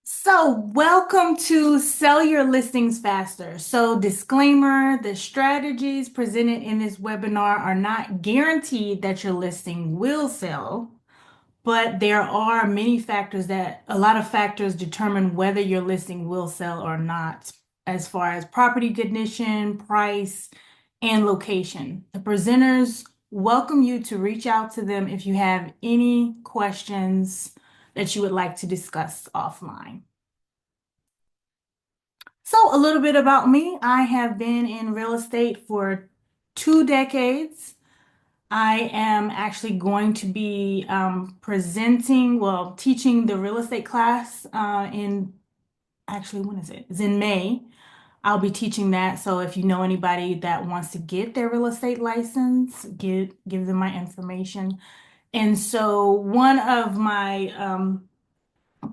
So, welcome to Sell Your Listings Faster. So, disclaimer, the strategies presented in this webinar are not guaranteed that your listing will sell, but there are a lot of factors determine whether your listing will sell or not, as far as property condition, price, and location. The presenters welcome you to reach out to them if you have any questions that you would like to discuss offline. So, a little bit about me. I have been in real estate for 2 decades. I am actually going to be teaching the real estate class when is it? It's in May. I'll be teaching that. So, if you know anybody that wants to get their real estate license, give them my information. And so, one of my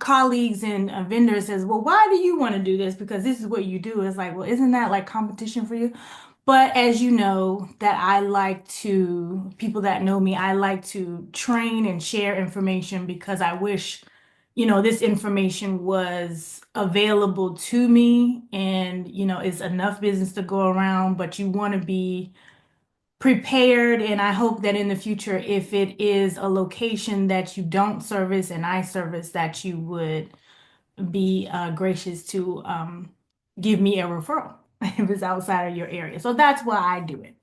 colleagues and vendors says, well, why do you want to do this? Because this is what you do. It's like, well, isn't that like competition for you? But as you know, people that know me, I like to train and share information because I wish, this information was available to me and, it's enough business to go around, but you want to be prepared. And I hope that in the future, if it is a location that you don't service and I service, that you would be gracious to give me a referral if it's outside of your area. So that's why I do it.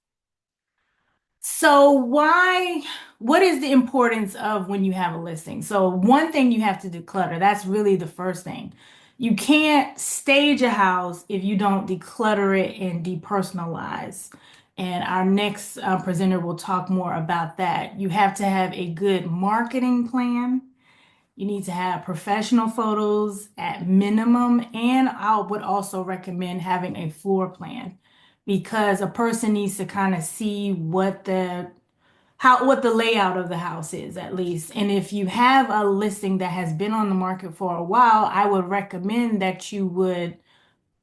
So what is the importance of when you have a listing? So one thing you have to declutter. That's really the first thing. You can't stage a house if you don't declutter it and depersonalize. And our next presenter will talk more about that. You have to have a good marketing plan. You need to have professional photos at minimum, and I would also recommend having a floor plan because a person needs to kind of see what the layout of the house is at least. And if you have a listing that has been on the market for a while, I would recommend that you would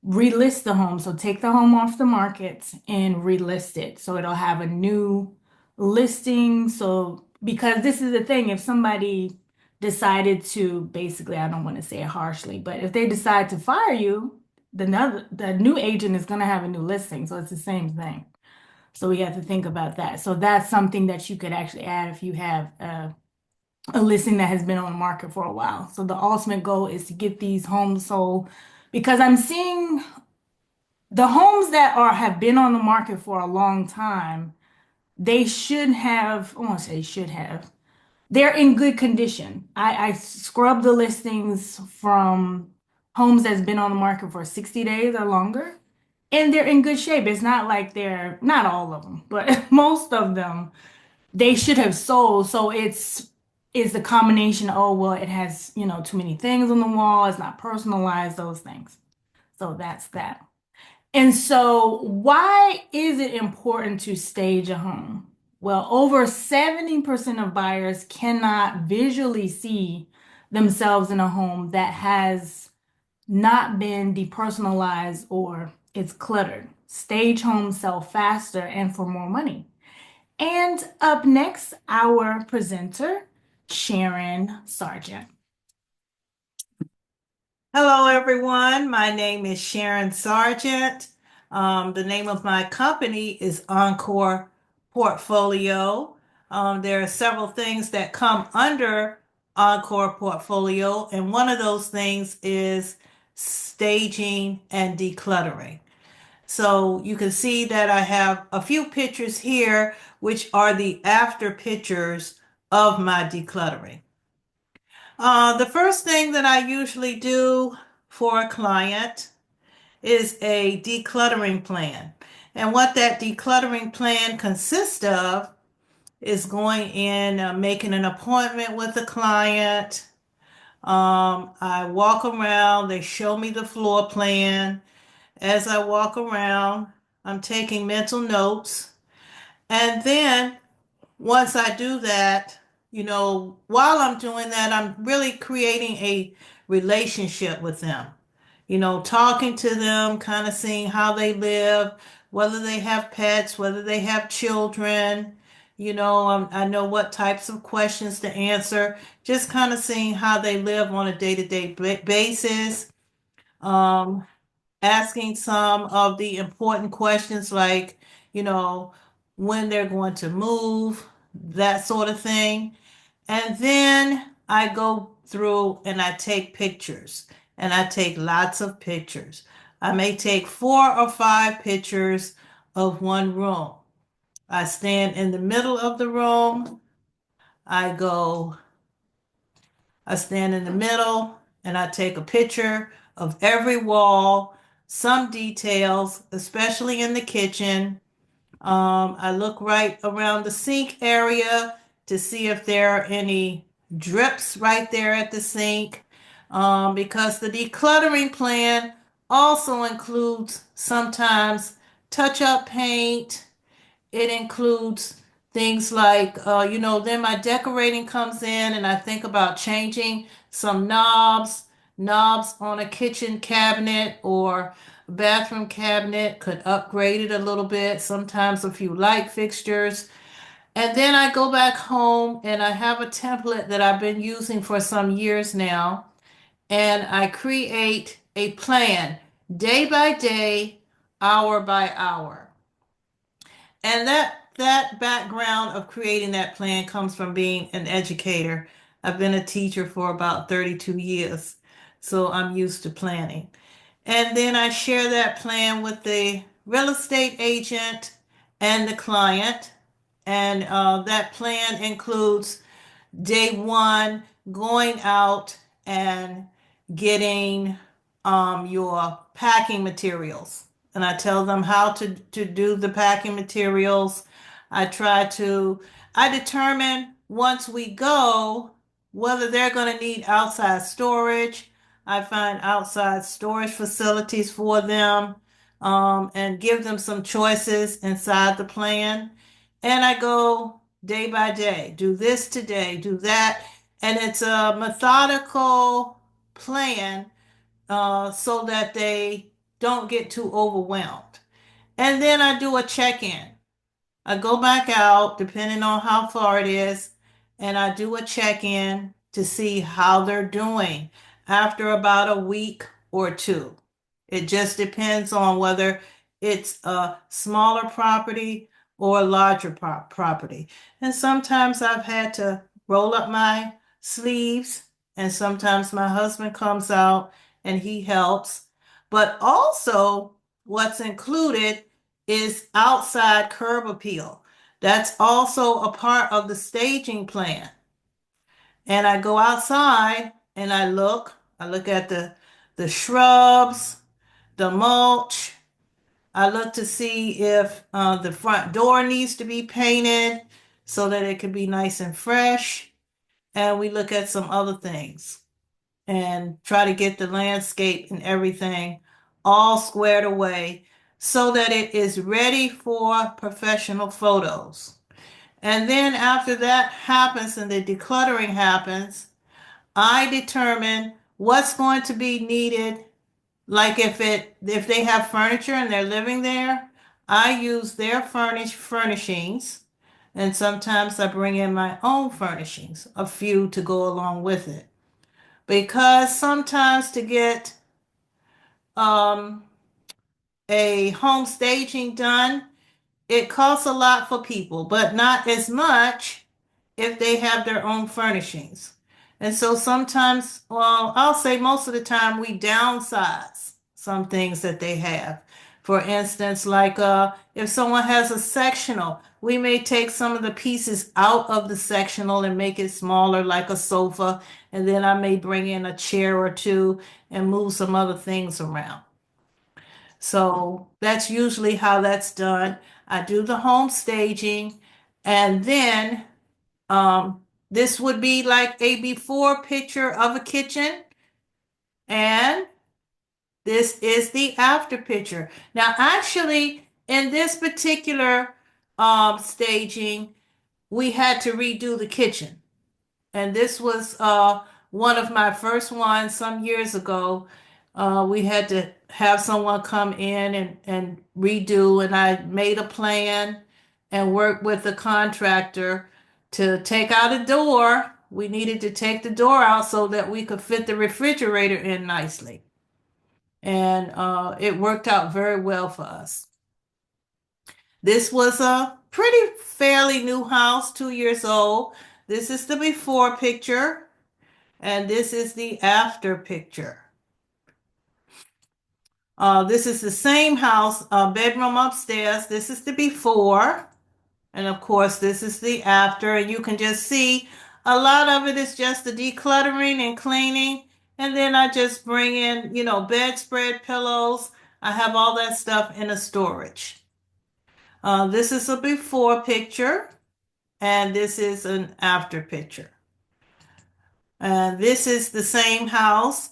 relist the home. So take the home off the market and relist it. So it'll have a new listing. So, because this is the thing, if somebody decided to basically, I don't want to say it harshly, but if they decide to fire you, the new agent is going to have a new listing. So it's the same thing. So we have to think about that. So that's something that you could actually add if you have a listing that has been on the market for a while. So the ultimate goal is to get these homes sold because I'm seeing the homes that have been on the market for a long time, they should have, I won't say should have, they're in good condition. I scrub the listings from homes that's been on the market for 60 days or longer, and they're in good shape. It's not like they're, not all of them, but most of them, they should have sold. So it's the combination, oh, well, it has, too many things on the wall, it's not personalized, those things. So that's that. And so, why is it important to stage a home? Well, over 70% of buyers cannot visually see themselves in a home that has not been depersonalized or it's cluttered. Stage homes sell faster and for more money. And up next, our presenter, Sharon Sargeant. Hello, everyone. My name is Sharon Sargent. The name of my company is Encore Portfolio. There are several things that come under Encore Portfolio, and one of those things is staging and decluttering. So you can see that I have a few pictures here, which are the after pictures of my decluttering. The first thing that I usually do for a client is a decluttering plan. And what that decluttering plan consists of is going in, making an appointment with the client. I walk around, they show me the floor plan. As I walk around, I'm taking mental notes. And then once I do that, while I'm doing that, I'm really creating a relationship with them. Talking to them, kind of seeing how they live, whether they have pets, whether they have children, I know what types of questions to answer, just kind of seeing how they live on a day-to-day basis. Um, Asking some of the important questions like, you know, when they're going to move, that sort of thing. And then I go through and I take pictures, and I take lots of pictures. I may take 4 or 5 pictures of one room. I stand in the middle of the room. I go, I stand in the middle and I take a picture of every wall, some details, especially in the kitchen. I look right around the sink area to see if there are any drips right there at the sink. Because the decluttering plan also includes sometimes touch up paint. It includes things like, then my decorating comes in and I think about changing some knobs on a kitchen cabinet or a bathroom cabinet, could upgrade it a little bit, sometimes a few light fixtures. And then I go back home and I have a template that I've been using for some years now, and I create a plan day by day, hour by hour. And that background of creating that plan comes from being an educator. I've been a teacher for about 32 years, so I'm used to planning. And then I share that plan with the real estate agent and the client. And that plan includes day one, going out and getting your packing materials. And I tell them how to do the packing materials. I try to, I determine once we go whether they're going to need outside storage. I find outside storage facilities for them, and give them some choices inside the plan. And I go day by day, do this today, do that. And it's a methodical plan, so that they don't get too overwhelmed. And then I do a check in. I go back out, depending on how far it is, and I do a check in to see how they're doing after about a week or two. It just depends on whether it's a smaller property or a larger property. And sometimes I've had to roll up my sleeves, and sometimes my husband comes out and he helps. But also, what's included is outside curb appeal. That's also a part of the staging plan. And I go outside and I look at the shrubs, the mulch. I look to see if the front door needs to be painted so that it can be nice and fresh. And we look at some other things and try to get the landscape and everything all squared away so that it is ready for professional photos. And then after that happens and the decluttering happens, I determine what's going to be needed. Like if they have furniture and they're living there, I use their furnishings, and sometimes I bring in my own furnishings, a few to go along with it. Because sometimes to get um, a home staging done, it costs a lot for people, but not as much if they have their own furnishings. And so sometimes, well, I'll say most of the time we downsize some things that they have. For instance, like if someone has a sectional, we may take some of the pieces out of the sectional and make it smaller, like a sofa, and then I may bring in a chair or two and move some other things around. So that's usually how that's done. I do the home staging, and then this would be like a before picture of a kitchen, and this is the after picture. Now, actually, in this particular staging, we had to redo the kitchen. And this was one of my first ones some years ago. We had to have someone come in and redo, and I made a plan and worked with the contractor to take out a door. We needed to take the door out so that we could fit the refrigerator in nicely. And it worked out very well for us. This was a pretty fairly new house, 2 years old. This is the before picture, and this is the after picture. This is the same house, bedroom upstairs. This is the before, and of course, this is the after. And you can just see a lot of it is just the decluttering and cleaning. And then I just bring in, bedspread, pillows. I have all that stuff in a storage. This is a before picture, and this is an after picture. And this is the same house.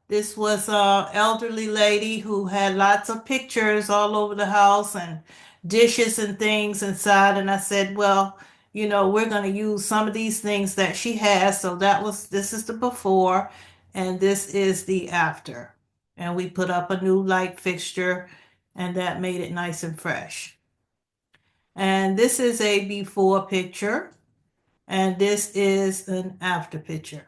This was an elderly lady who had lots of pictures all over the house and dishes and things inside. And I said, well, we're going to use some of these things that she has. So this is the before, and this is the after. And we put up a new light fixture, and that made it nice and fresh. And this is a before picture, and this is an after picture.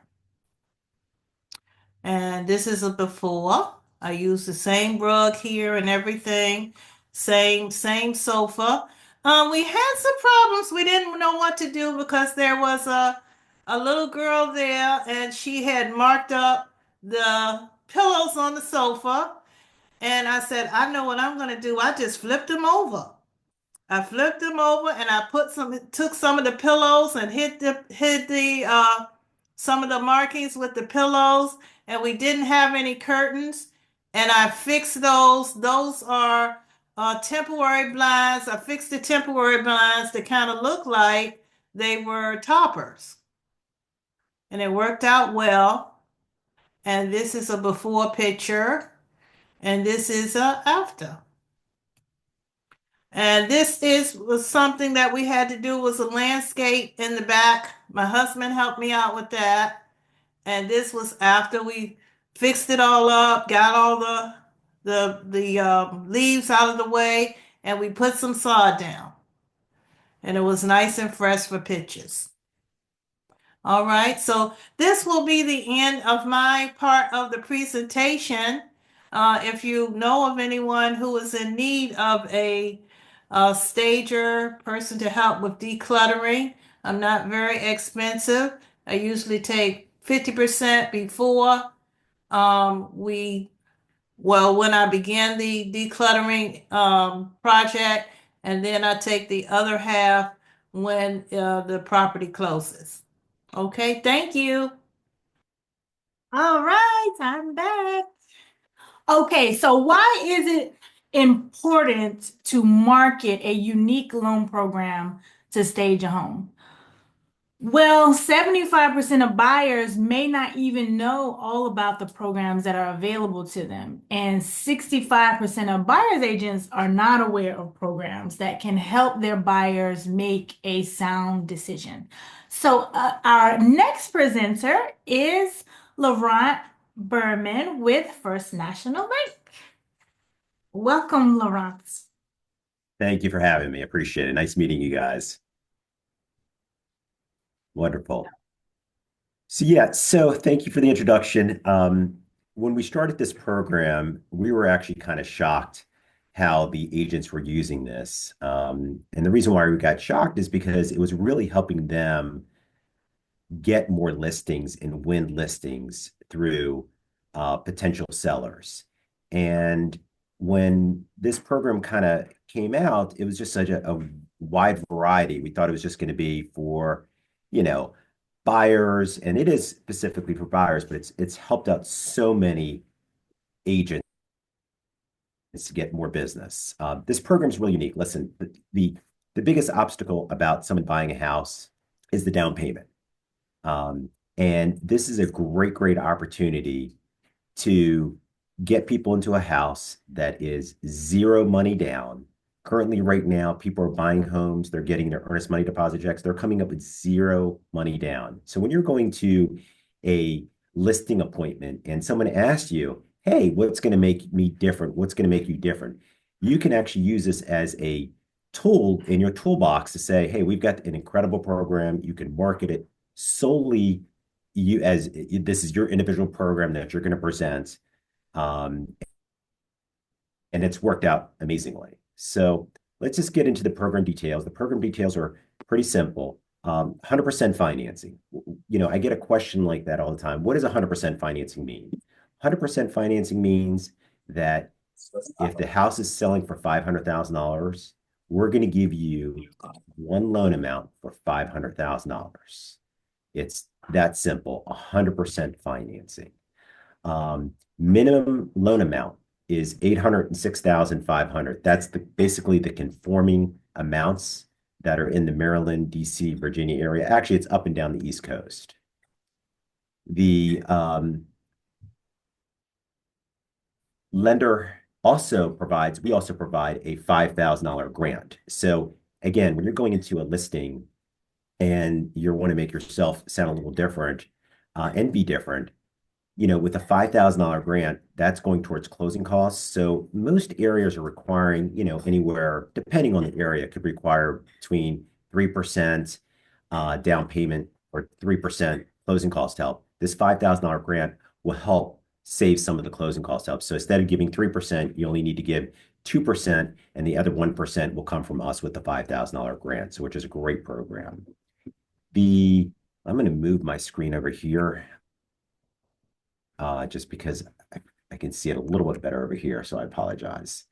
And this is a before. I use the same rug here and everything. Same sofa. We had some problems. We didn't know what to do because there was a little girl there and she had marked up the pillows on the sofa. And I said, I know what I'm going to do. I just flipped them over. I flipped them over and I took some of the pillows and hit the some of the markings with the pillows, and we didn't have any curtains, and I fixed those. Those are temporary blinds. I fixed the temporary blinds to kind of look like they were toppers, and it worked out well. And this is a before picture, and this is a after. And was something that we had to do was a landscape in the back. My husband helped me out with that. And this was after we fixed it all up, got all the leaves out of the way, and we put some sod down. And it was nice and fresh for pictures. All right, so this will be the end of my part of the presentation. If you know of anyone who is in need of a stager person to help with decluttering, I'm not very expensive. I usually take 50% before when I began the decluttering project, and then I take the other half when the property closes. Okay, thank you. All right, I'm back. Okay, so why is it important to market a unique loan program to stage a home? Well, 75% of buyers may not even know all about the programs that are available to them. And 65% of buyer's agents are not aware of programs that can help their buyers make a sound decision. So, our next presenter is Laurent Berman with First National Bank. Welcome, Laurent. Thank you for having me. Appreciate it. Nice meeting you guys. Wonderful. So thank you for the introduction. When we started this program, we were actually kind of shocked how the agents were using this. And the reason why we got shocked is because it was really helping them get more listings and win listings through potential sellers. And when this program kind of came out, it was just such a wide variety. We thought it was just going to be for, buyers, and it is specifically for buyers, but it's helped out so many agents to get more business. This program is really unique. Listen, the biggest obstacle about someone buying a house is the down payment. And this is a great opportunity to get people into a house that is zero money down. Currently, right now, people are buying homes. They're getting their earnest money deposit checks. They're coming up with zero money down. So when you're going to a listing appointment and someone asks you, hey, what's going to make me different? What's going to make you different? You can actually use this as a tool in your toolbox to say, hey, we've got an incredible program. You can market it solely you as this is your individual program that you're going to present. Um, and it's worked out amazingly. So let's just get into the program details. The program details are pretty simple. 100% financing. I get a question like that all the time. What does 100% financing mean? 100% financing means that if the house is selling for $500,000, we're going to give you one loan amount for $500,000. It's that simple, 100% financing. Minimum loan amount is 806,500. That's basically the conforming amounts that are in the Maryland, DC, Virginia area. Actually, it's up and down the East Coast. The lender we also provide a $5,000 grant. So again, when you're going into a listing and you want to make yourself sound a little different and be different, with a $5,000 grant, that's going towards closing costs. So most areas are requiring, anywhere, depending on the area, could require between 3% down payment or 3% closing cost help. This $5,000 grant will help save some of the closing cost help. So instead of giving 3%, you only need to give 2%, and the other 1% will come from us with the $5,000 grant, so which is a great program. I'm going to move my screen over here just because I can see it a little bit better over here, so I apologize.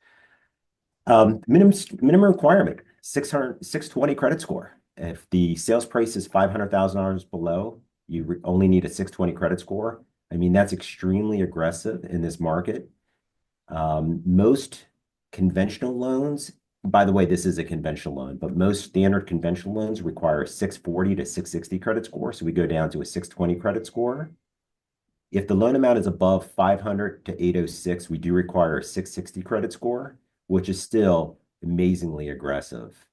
Minimum requirement, 620 credit score. If the sales price is $500,000 below, you only need a 620 credit score. I mean, that's extremely aggressive in this market. Most conventional loans, by the way, this is a conventional loan, but most standard conventional loans require a 640 to 660 credit score. So we go down to a 620 credit score. If the loan amount is above 500 to 806, we do require a 660 credit score, which is still amazingly aggressive.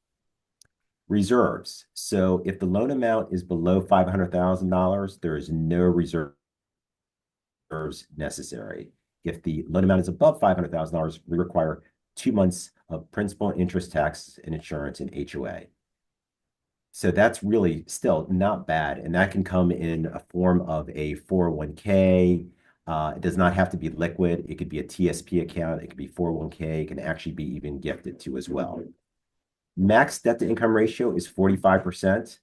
Reserves. So if the loan amount is below $500,000, there is no reserves necessary. If the loan amount is above $500,000, we require 2 months of principal, interest, tax, and insurance and HOA. So that's really still not bad. And that can come in a form of a 401k. It does not have to be liquid. It could be a TSP account. It could be 401k. It can actually be even gifted to as well. Max debt to income ratio is 45%.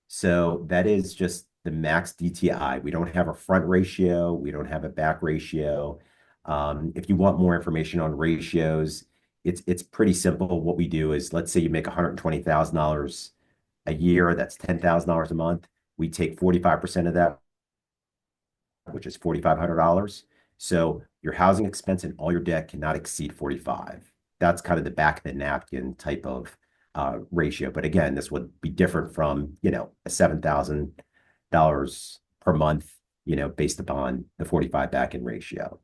So that is just the max DTI. We don't have a front ratio. We don't have a back ratio. If you want more information on ratios, it's pretty simple. What we do is, let's say you make $120,000 a year, that's $10,000 a month. We take 45% of that, which is $4,500. So your housing expense and all your debt cannot exceed 45. That's kind of the back of the napkin type of ratio. But again, this would be different from, a $7,000 per month, based upon the 45 back in ratio.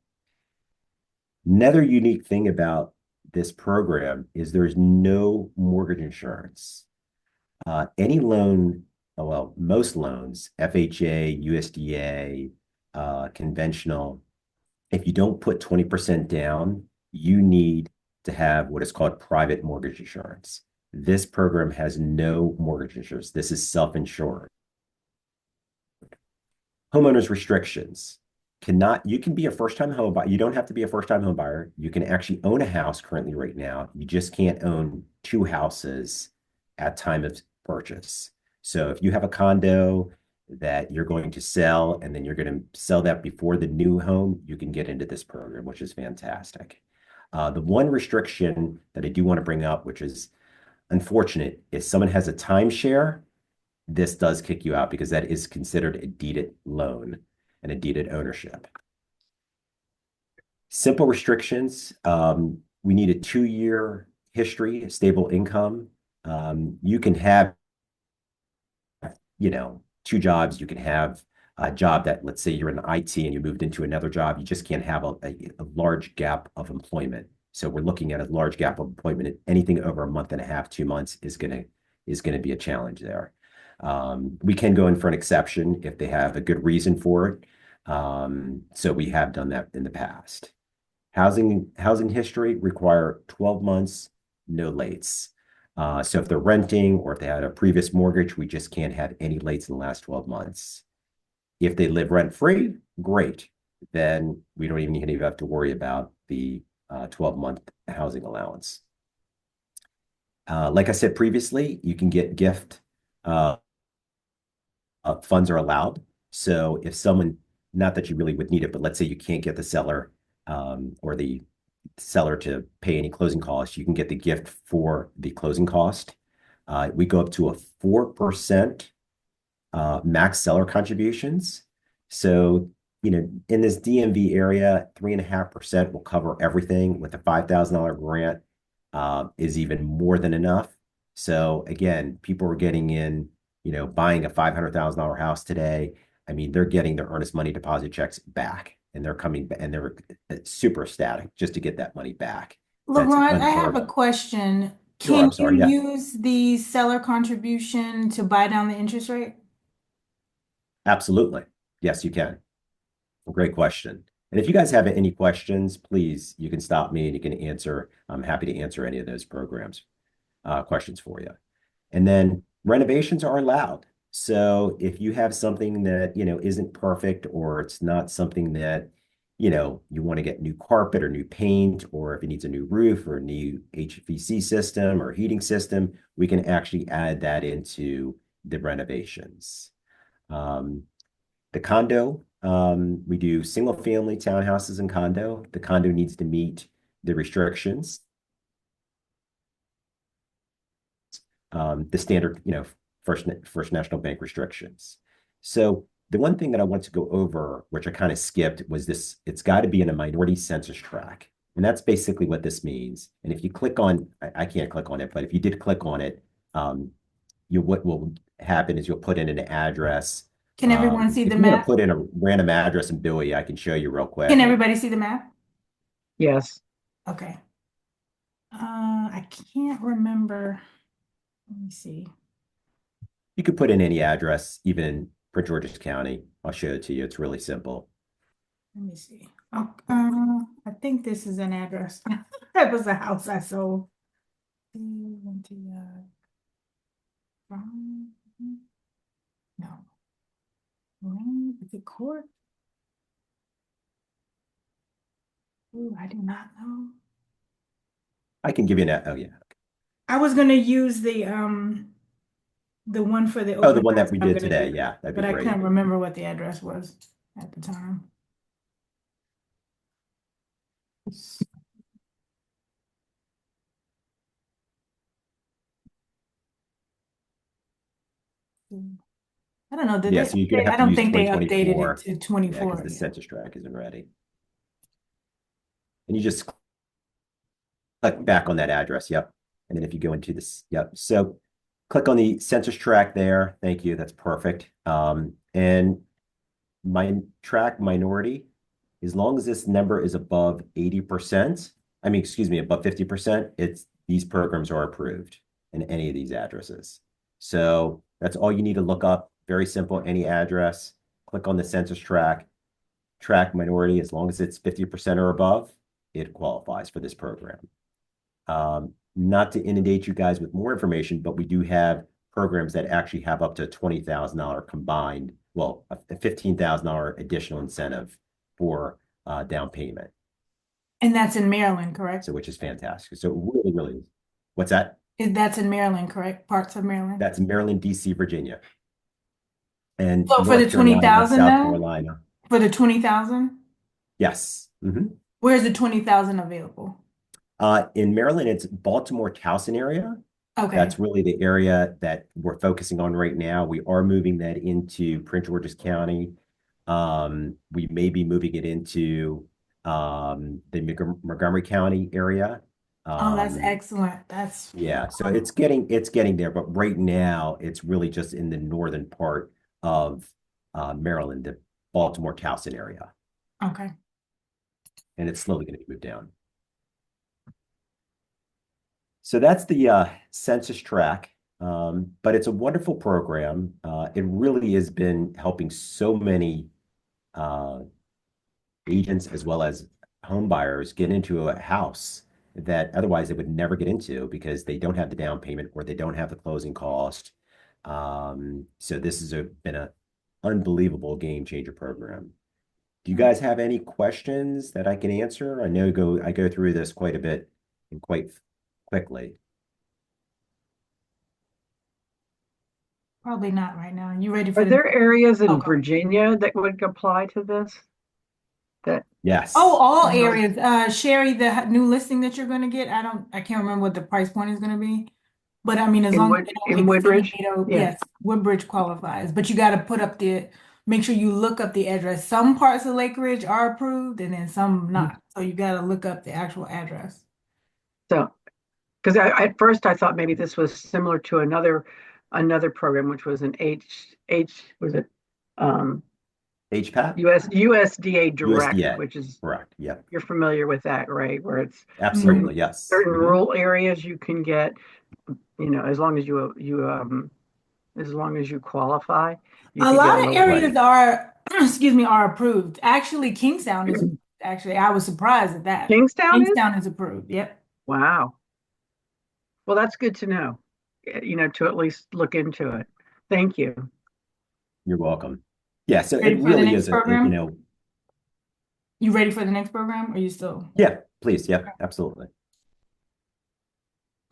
Another unique thing about this program is there's no mortgage insurance. Any loan, well, most loans, FHA, USDA, conventional, if you don't put 20% down, you need to have what is called private mortgage insurance. This program has no mortgage insurance. This is self-insured. Homeowners restrictions. You can be a first-time home buyer. You don't have to be a first-time home buyer. You can actually own a house currently right now. You just can't own 2 houses at time of purchase. So if you have a condo that you're going to sell and then you're going to sell that before the new home, you can get into this program, which is fantastic. The one restriction that I do want to bring up, which is unfortunate, if someone has a timeshare, this does kick you out because that is considered a deeded loan and a deeded ownership. Simple restrictions. We need a 2-year history, stable income. You can have, 2 jobs. You can have a job that, let's say you're in IT and you moved into another job. You just can't have a large gap of employment. So we're looking at a large gap of employment. Anything over a month and a half, 2 months is going to be a challenge there. We can go in for an exception if they have a good reason for it. So we have done that in the past. Housing history require 12 months, no lates. So if they're renting or if they had a previous mortgage, we just can't have any lates in the last 12 months. If they live rent-free, great. Then we don't even have to worry about the 12-month housing allowance. Like I said previously, you can get gift funds are allowed. So if someone, not that you really would need it, but let's say you can't get the seller or the seller to pay any closing costs, you can get the gift for the closing cost. We go up to a 4% max seller contributions. So, in this DMV area, 3.5% will cover everything. With a $5,000 grant, is even more than enough. So again, people are getting in, buying a $500,000 house today. I mean, they're getting their earnest money deposit checks back, and they're coming and they're super ecstatic just to get that money back. That's Laurent, I have unheard a of. question. Sure, Can I'm you sorry. Yeah, use the seller contribution to buy down the interest rate? absolutely. Yes, you can. Great question. And if you guys have any questions, please, you can stop me and you can answer. I'm happy to answer any of those questions for you. And then renovations are allowed. So if you have something that, isn't perfect, or it's not something that, you want to get new carpet or new paint, or if it needs a new roof or a new HVAC system or heating system, we can actually add that into the renovations. The condo, we do single family townhouses and condo. The condo needs to meet the restrictions, the standard, First National Bank restrictions. So the one thing that I want to go over, which I kind of skipped, was this: it's got to be in a minority census tract. And that's basically what this means. And if you click on, I can't click on it, but if you did click on it, what will happen is you'll put in an address. Can everyone see If the you want to map? put in a random address in Bowie, I can show you real Can quick. everybody see the map? Yes. Okay. I can't remember. Let me see. You could put in any address, even in Prince George's County. I'll show it to you. It's really simple. Let me see. Oh, I think this is an address. That was a house I sold. No. Is it court? Ooh, I do not know. I can give you an, oh yeah. I was gonna use the one for the Oh, the open one that house we I'm did gonna today. do, Yeah, that'd be but I great. couldn't remember what the address was at the time. I don't know. Did Yeah, they so you're going update? to I have to don't use think they updated it 2024. to Yeah, because 24 the yet. census tract isn't ready. And you just click back on that address. Yep. And then if you go into this, yep. So click on the census tract there. Thank you. That's perfect. And my tract minority, as long as this number is above 80%, excuse me, above 50%, these programs are approved in any of these addresses. So that's all you need to look up. Very simple, any address, click on the census tract minority. As long as it's 50% or above, it qualifies for this program. Not to inundate you guys with more information, but we do have programs that actually have up to $20,000 combined, well, a $15,000 additional incentive for down payment. And that's in Maryland, correct? So, which is fantastic. So really, really, what's that? That's in Maryland, correct? Parts of Maryland. That's Maryland, DC, Virginia, and So for the North Carolina, 20,000 South though, Carolina. for the 20,000, Yes. where's the 20,000 available? In Maryland, it's Baltimore, Towson area. Okay. That's really the area that we're focusing on right now. We are moving that into Prince George's County. We may be moving it into the Montgomery County area. Oh, that's excellent. That's Yeah, so it's getting there, but right now it's really just in the northern part of Maryland, the Baltimore Towson area, okay. and it's slowly going to move down. So that's the census track, but it's a wonderful program. It really has been helping so many agents as well as home buyers get into a house. that otherwise they would never get into because they don't have the down payment or they don't have the closing cost. So this has been an unbelievable game changer program. Do you guys have any questions that I can answer? I go through this quite a bit and quite quickly. Probably not right now. You ready for Are the there areas oh, in go. Virginia that would apply to this? That Oh, Yes. all you know, areas. Sherry, the new listing that you're going to get, I can't remember what the price point is going to be. But I mean, as long as they don't In Woodridge? exceed, Yeah. yes, Woodbridge qualifies. But you got to make sure you look up the address. Some parts of Lake Ridge are approved and then some not. So you got to look up the actual address. So, because at first I thought maybe this was similar to another program, which was an was it HPAP? USDA Direct, USDA. which is Correct. Yep. you're familiar with that, right? Where it's Absolutely. Yes. certain rural areas you can get, as long as as long as you qualify, you A could get a lot of little. areas Right. are, excuse me, are approved. Actually, Kingstown is actually, I was surprised at that. Kingstown is? Kingstown is approved. Yep. Wow. Well, that's good to know, to at least look into it. Thank you. You're welcome. Yeah. So it Ready for the really next is program? You ready for the next program? Or are you still? yeah, please. Yep. Absolutely.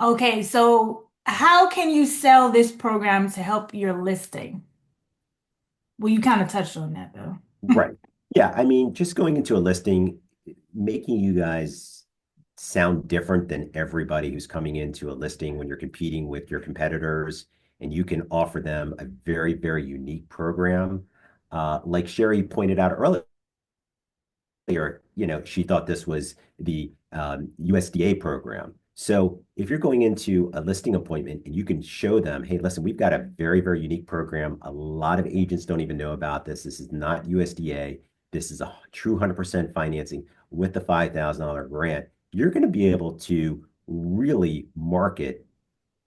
Okay, so how can you sell this program to help your listing? Well, you kind of touched on that though. Right. Yeah. I mean, just going into a listing, making you guys sound different than everybody who's coming into a listing when you're competing with your competitors, and you can offer them a very, very unique program. Like Sherry pointed out earlier, she thought this was the USDA program. So if you're going into a listing appointment and you can show them, hey, listen, we've got a very, very unique program. A lot of agents don't even know about this. This is not USDA. This is a true 100% financing with the $5,000 grant. You're going to be able to really market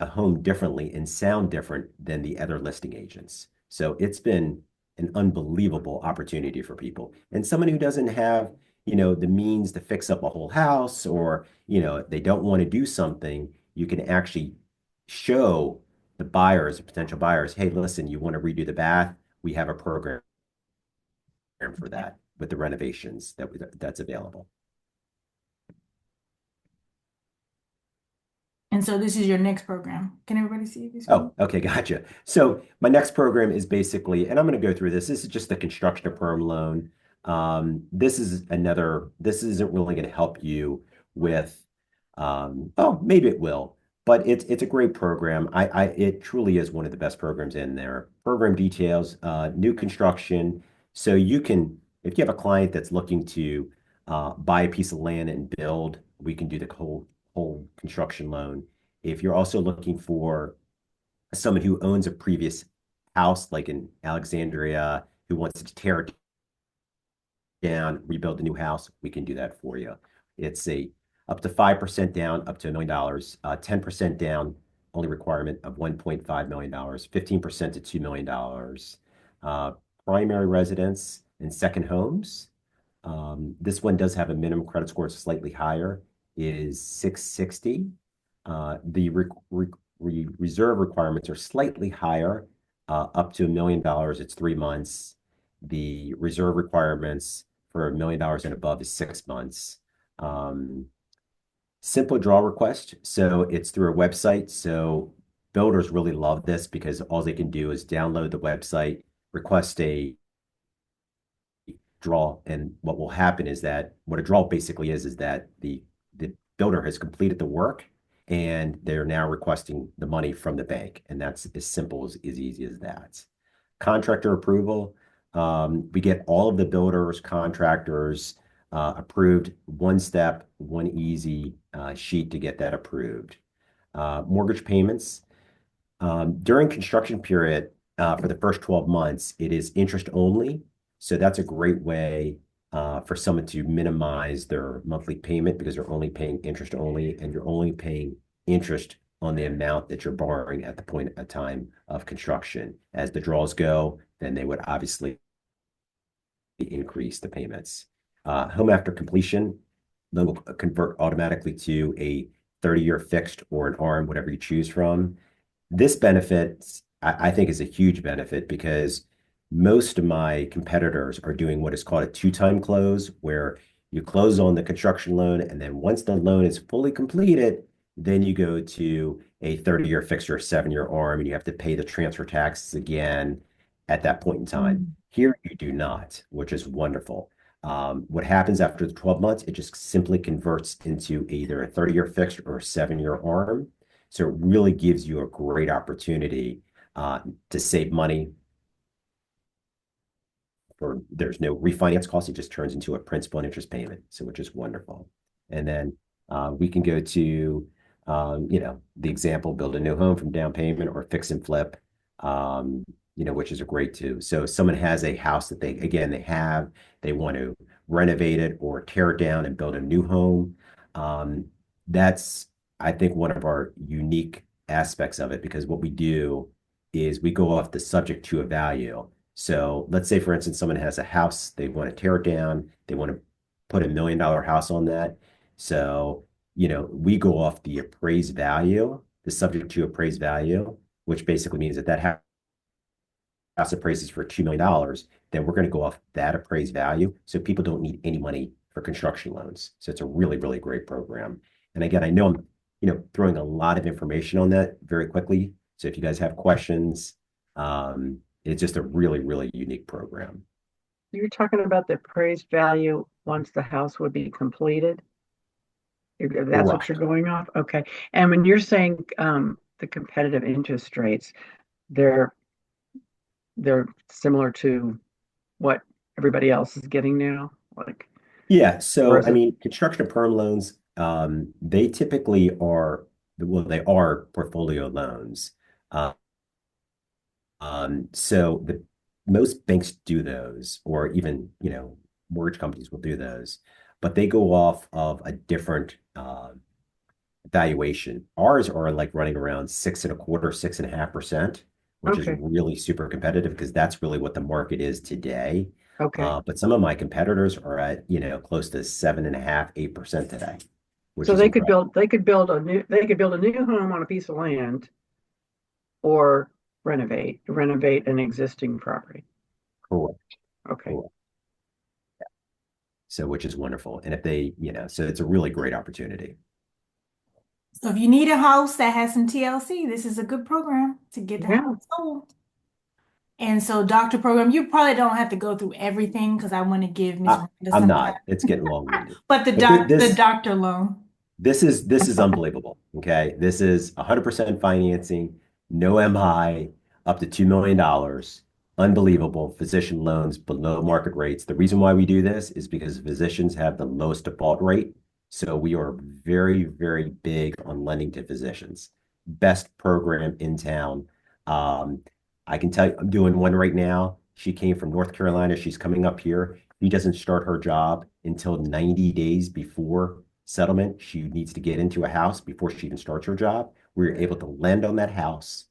a home differently and sound different than the other listing agents. So it's been an unbelievable opportunity for people. And someone who doesn't have, the means to fix up a whole house, or, they don't want to do something, you can actually show the buyers, potential buyers, hey, listen, you want to redo the bath? We have a program for that with the renovations that's available. And so this is your next program. Can everybody see this? Oh, okay, gotcha. So my next program is basically, and I'm going to go through this. This is just the construction to perm loan. This isn't really going to help you with, maybe it will, but it's a great program. It truly is one of the best programs in there. Program details, new construction. So if you have a client that's looking to buy a piece of land and build, we can do the whole construction loan. If you're also looking for someone who owns a previous house, like in Alexandria, who wants to tear it down, rebuild a new house, we can do that for you. It's up to 5% down, up to $1 million, 10% down, only requirement of $1.5 million, 15% to $2 million. Primary residence and second homes. This one does have a minimum credit score slightly higher, is 660. The reserve requirements are slightly higher, up to $1 million. It's 3 months. The reserve requirements for $1 million and above is 6 months. Simple draw request. So it's through a website. So builders really love this because all they can do is download the website, request a draw, and what will happen is that what a draw basically is that the builder has completed the work and they're now requesting the money from the bank, and that's as simple as easy as that. Contractor approval. We get all of the builders, contractors approved, one step, one easy sheet to get that approved. Mortgage payments. During construction period, for the first 12 months, it is interest only. So that's a great way for someone to minimize their monthly payment because they're only paying interest only, and you're only paying interest on the amount that you're borrowing at the point of time of construction. As the draws go, then they would obviously increase the payments. Home after completion. loan will convert automatically to a 30-year fixed or an ARM, whatever you choose from. This benefit, I think, is a huge benefit because most of my competitors are doing what is called a two-time close, where you close on the construction loan, and then once the loan is fully completed, then you go to a 30-year fixed or a 7-year ARM, and you have to pay the transfer taxes again at that point in time. Mm. Here, you do not, which is wonderful. What happens after the 12 months, it just simply converts into either a 30-year fixed or a 7-year ARM. So it really gives you a great opportunity to save money. There's no refinance cost. It just turns into a principal and interest payment, so which is wonderful. And then we can go to the example, build a new home from down payment or fix and flip, which is a great too. So if someone has a house that they want to renovate it or tear it down and build a new home. That's, I think, one of our unique aspects of it, because what we do is we go off the subject to a value. So let's say, for instance, someone has a house, they want to tear it down, they want to put $1 million house on that. So, we go off the appraised value, the subject to appraised value, which basically means that house appraises for $2 million, then we're going to go off that appraised value. So people don't need any money for construction loans. So it's a really, really great program. And again, I know I'm, throwing a lot of information on that very quickly. So if you guys have questions, it's just a really, really unique program. You're talking about the appraised value once the house would be completed? That's what you're Correct. going off? Okay. And when you're saying the competitive interest rates, they're they're similar to what everybody else is getting now? Like, Yeah. or So, is I it mean, construction perm loans, they typically are, well, they are portfolio loans. Uh, so most banks do those, or even, mortgage companies will do those, but they go off of a different valuation. Ours are like running around 6.25, 6.5%, which is okay? really super competitive because that's really what the market is today. Okay. But some of my competitors are at, close to 7.5, 8% today, which So is incredible. they could build a new home on a piece of land or renovate an existing property. Correct. Okay. Correct. So, which is wonderful. And if they, so it's a really great opportunity. So if you need a house that has some TLC, this is a good program to get the Yeah. house sold. And so, doctor program, you probably don't have to go through everything because I want to give Miss I, Rhonda I'm some time. not. It's getting long-winded. But But the doctor loan. this is unbelievable. Okay. This is 100% financing, no MI, up to $2 million. Unbelievable. Physician loans below market rates. The reason why we do this is because physicians have the lowest default rate. So we are very, very big on lending to physicians. Best program in town. Um, I can tell you, I'm doing one right now. She came from North Carolina. She's coming up here. He doesn't start her job until 90 days before settlement. She needs to get into a house before she even starts her job. We're able to lend on that house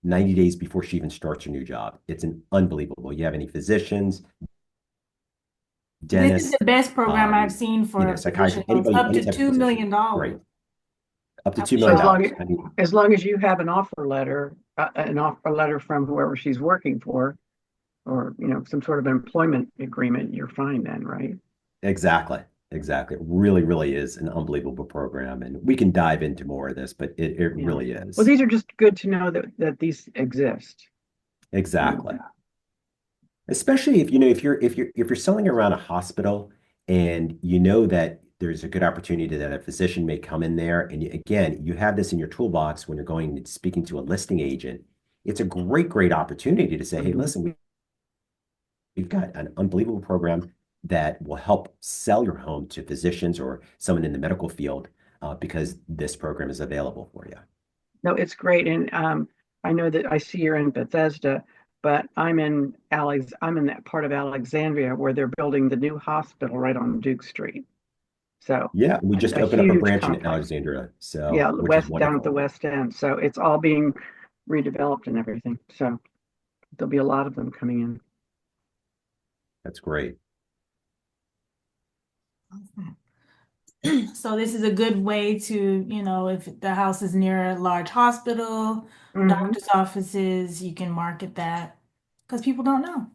90 days before she even starts her new job. It's an unbelievable. You have any physicians, This is dentists, the best program I've seen for physician psychiatry, loans, anybody, up any to type of $2 physician. million. Great. dollars. Up to I $2 was million. As long shocked. as I mean, as long as you have an offer letter, an offer letter from whoever she's working for, or some sort of employment agreement, you're fine then, right? exactly. Exactly. It really, really is an unbelievable program. And we can dive into more of this, but it Yeah. really Well, is. these are just good to know that these exist. Exactly. Especially if if you're selling around a hospital and you know that there's a good opportunity that a physician may come in there, and again, you have this in your toolbox when you're going and speaking to a listing agent. It's a great, great opportunity to say, hey, Mhm. listen, we've got an unbelievable program that will help sell your home to physicians or someone in the medical field because this program is available for you. No, it's great, and I know that I see you're in Bethesda, but I'm in that part of Alexandria where they're building the new hospital right on Duke Street. So Yeah, we just a opened up a huge branch in complex. Alexandria, so Yeah, which is west down at the wonderful. west end. So it's all being redeveloped and everything. So there'll be a lot of them coming in. That's great. Awesome. So this is a good way to, if the house is near a large hospital, Hmm. doctor's offices, you can market that because people don't know.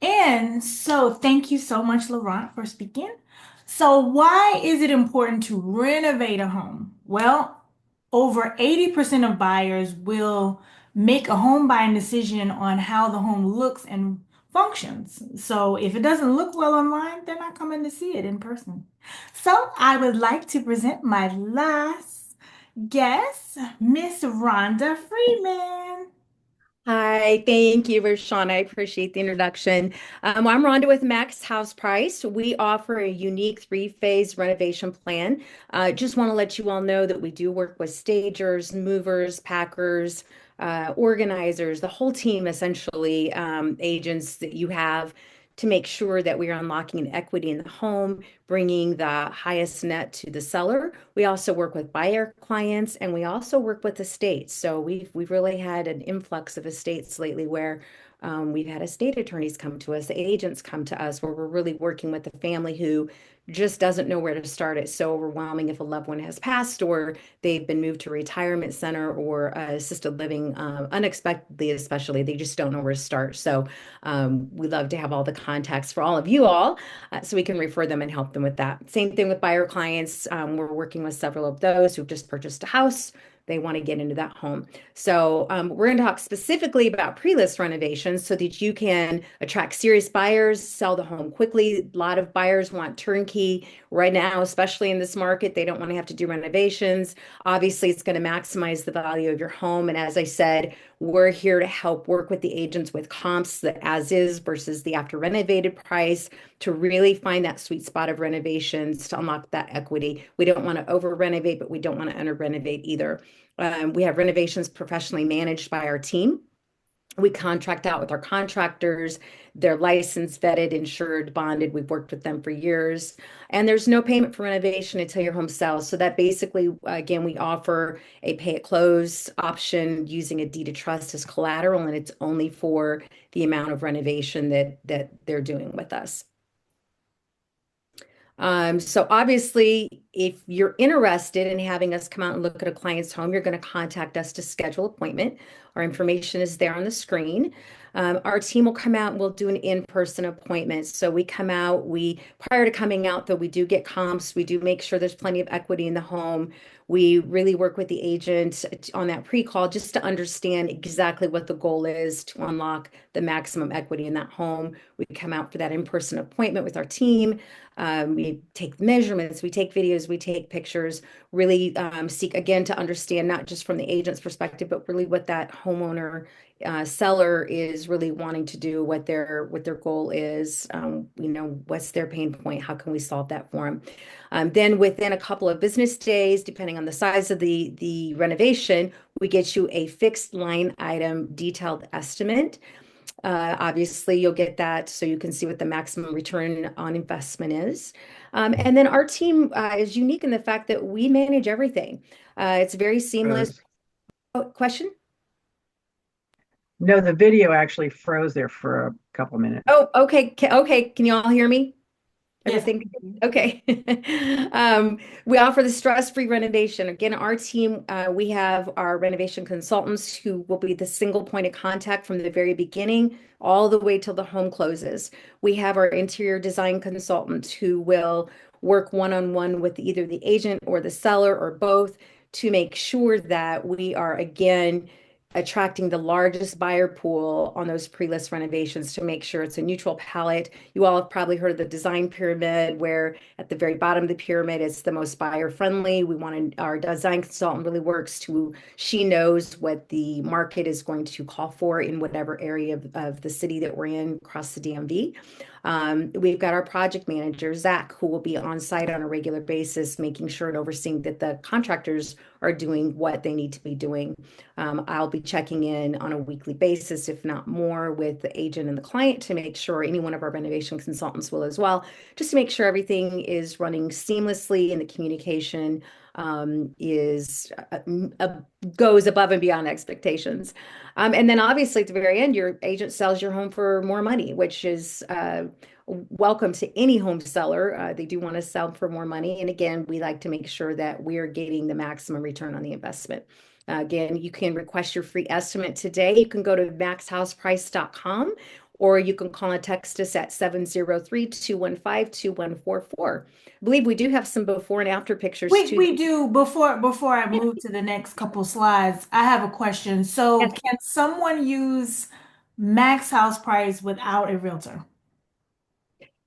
And so thank you so much, Laurent, for speaking. So why is it important to renovate a home? Well, over 80% of buyers will make a home buying decision on how the home looks and functions. So if it doesn't look well online, they're not coming to see it in person. So I would like to present my last guest, Miss Rhonda Freeman. Hi, thank you, ReShawna. I appreciate the introduction. I'm Rhonda with Max House Price. We offer a unique three-phase renovation plan. Just want to let you all know that we do work with stagers, movers, packers, organizers, the whole team, essentially, agents that you have to make sure that we are unlocking an equity in the home, bringing the highest net to the seller. We also work with buyer clients and we also work with estates. So we've really had an influx of estates lately where we've had estate attorneys come to us, agents come to us, where we're really working with the family who just doesn't know where to start. It's so overwhelming if a loved one has passed or they've been moved to a retirement center or assisted living unexpectedly, especially. They just don't know where to start. So we love to have all the contacts for all of you all so we can refer them and help them with that. Same thing with buyer clients. We're working with several of those who've just purchased a house. They want to get into that home. So we're going to talk specifically about pre-list renovations so that you can attract serious buyers, sell the home quickly. A lot of buyers want turnkey right now, especially in this market. They don't want to have to do renovations. Obviously, it's going to maximize the value of your home. And as I said, we're here to help work with the agents with comps, the as is versus the after renovated price, to really find that sweet spot of renovations to unlock that equity. We don't want to over renovate, but we don't want to under renovate either. We have renovations professionally managed by our team. We contract out with our contractors. They're licensed, vetted, insured, bonded. We've worked with them for years. And there's no payment for renovation until your home sells. So that basically, again, we offer a pay at close option using a deed of trust as collateral, and it's only for the amount of renovation that they're doing with us. So obviously, if you're interested in having us come out and look at a client's home, you're going to contact us to schedule appointment. Our information is there on the screen. Our team will come out and we'll do an in-person appointment. So we come out, prior to coming out, though, we do get comps. We do make sure there's plenty of equity in the home. We really work with the agent on that pre-call just to understand exactly what the goal is to unlock the maximum equity in that home. We come out for that in-person appointment with our team. We take measurements, we take videos, we take pictures, really seek again to understand not just from the agent's perspective, but really what that homeowner seller is really wanting to do, what their goal is, what's their pain point, how can we solve that for them? Then within a couple of business days, depending on the size of the renovation, we get you a fixed line item detailed estimate. Obviously, you'll get that so you can see what the maximum return on investment is. And then our team is unique in the fact that we manage everything. It's very seamless. Froze. Oh, question? No, the video actually froze there for a couple minutes. Oh, okay. Okay. Can you all hear me? Yes. Everything okay. We offer the stress-free renovation. Again, our team, we have our renovation consultants who will be the single point of contact from the very beginning all the way till the home closes. We have our interior design consultants who will work one-on-one with either the agent or the seller or both to make sure that we are, again, attracting the largest buyer pool on those pre-list renovations to make sure it's a neutral palette. You all have probably heard of the design pyramid, where at the very bottom of the pyramid, it's the most buyer friendly. Our design consultant really works she knows what the market is going to call for in whatever area of the city that we're in across the DMV. We've got our project manager, Zach, who will be on site on a regular basis, making sure and overseeing that the contractors are doing what they need to be doing. I'll be checking in on a weekly basis, if not more, with the agent and the client to make sure any one of our renovation consultants will as well, just to make sure everything is running seamlessly and the communication goes above and beyond expectations. And then obviously at the very end, your agent sells your home for more money, which is welcome to any home seller. They do want to sell for more money. And again, we like to make sure that we're getting the maximum return on the investment. Again, you can request your free estimate today. You can go to maxhouseprice.com, or you can call and text us at 703-215-2144. I believe we do have some before and after pictures too. We do. Before I move to the next couple slides, I have a question. So Yes. can someone use max house price without a realtor?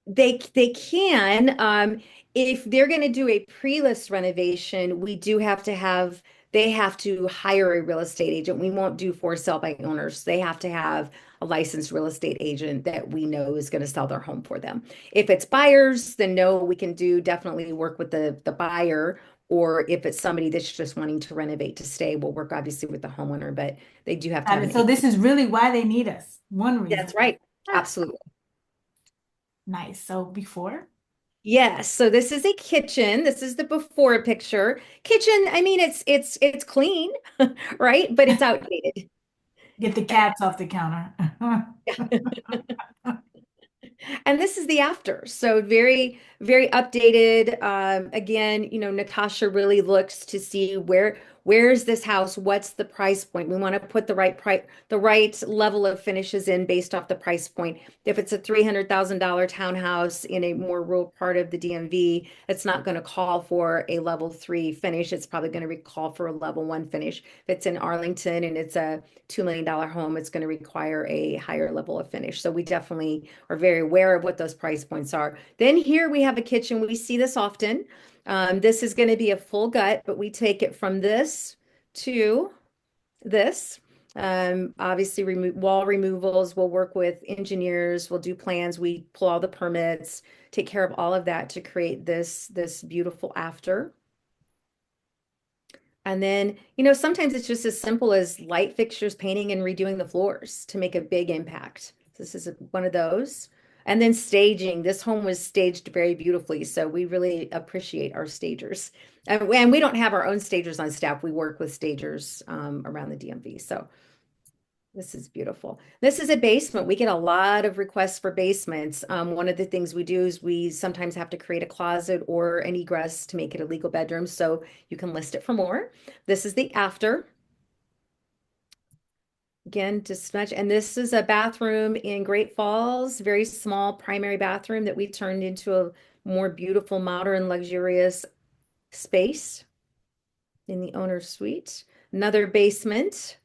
They can, if they're going to do a pre-list renovation, we do have to have, they have to hire a real estate agent. We won't do for sale by owners. They have to have a licensed real estate agent that we know is going to sell their home for them. If it's buyers, then no, we can do definitely work with the buyer. Or if it's somebody that's just wanting to renovate to stay, we'll work obviously with the homeowner, but they do have to have an So this agent. is really why they need us. One reason. That's right. Ah, Absolutely. nice. So before. Yes, so this is a kitchen. This is the before picture. Kitchen, I mean it's clean, right? But it's outdated. Get the cats off the counter. And this is the after. So very, very updated. Again, Natasha really looks to see where is this house? What's the price point? We want to put the right level of finishes in based off the price point. If it's a $300,000 townhouse in a more rural part of the DMV, it's not going to call for a level 3 finish. It's probably going to call for a level 1 finish. If it's in Arlington and it's a $2 million home, it's going to require a higher level of finish. So we definitely are very aware of what those price points are. Then here we have a kitchen. We see this often. This is going to be a full gut, but we take it from this to this. Obviously, wall removals. We'll work with engineers. We'll do plans. We pull all the permits, take care of all of that to create this beautiful after. And then, sometimes it's just as simple as light fixtures, painting, and redoing the floors to make a big impact. This is one of those. And then staging. This home was staged very beautifully, so we really appreciate our stagers. And we don't have our own stagers on staff. We work with stagers around the DMV. So this is beautiful. This is a basement. We get a lot of requests for basements. One of the things we do is we sometimes have to create a closet or an egress to make it a legal bedroom, so you can list it for more. This is the after. Again, just much. And this is a bathroom in Great Falls, very small primary bathroom that we turned into a more beautiful, modern, luxurious space in the owner's suite. Another basement.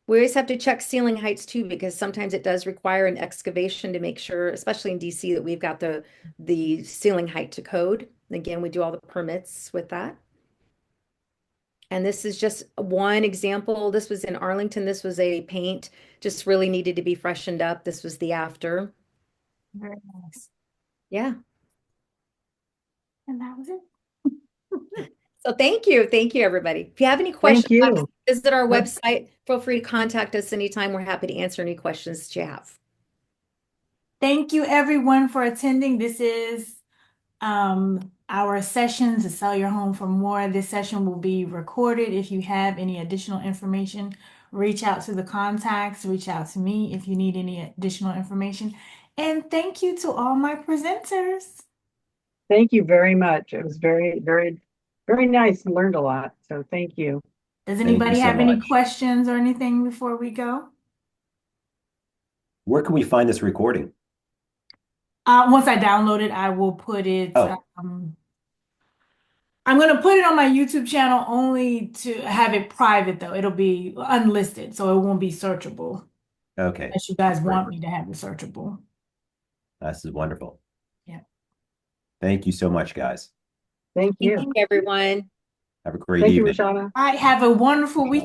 We always have to check ceiling heights too, because sometimes it does require an excavation to make sure, especially in DC, that we've got the ceiling height to code. Again, we do all the permits with that. And this is just one example. This was in Arlington. This was a paint, just really needed to be freshened up. This was the after. Very nice. Yeah. And that was it. So thank you. Thank you, everybody. If you have any questions, Thank you. visit our website. Feel free to contact us anytime. We're happy to answer any questions that you have. Thank you everyone for attending. This is our session to sell your home for more. This session will be recorded. If you have any additional information, reach out to the contacts, reach out to me if you need any additional information. And thank you to all my presenters. Thank you very much. It was very, very, very nice and learned a lot. So thank you. Does Thank you anybody so have any much. questions or anything before we go? Where can we find this recording? Once I download it, I will put it. Oh. I'm going to put it on my YouTube channel only to have it private, though. It'll be unlisted, so it won't be searchable. Okay. Unless you guys Great. want me to have it searchable. This is wonderful. Yeah. Thank you so much, guys. Thank you. Thank you, everyone. Have a great Thank you, evening. ReShawna. All right, have a wonderful week.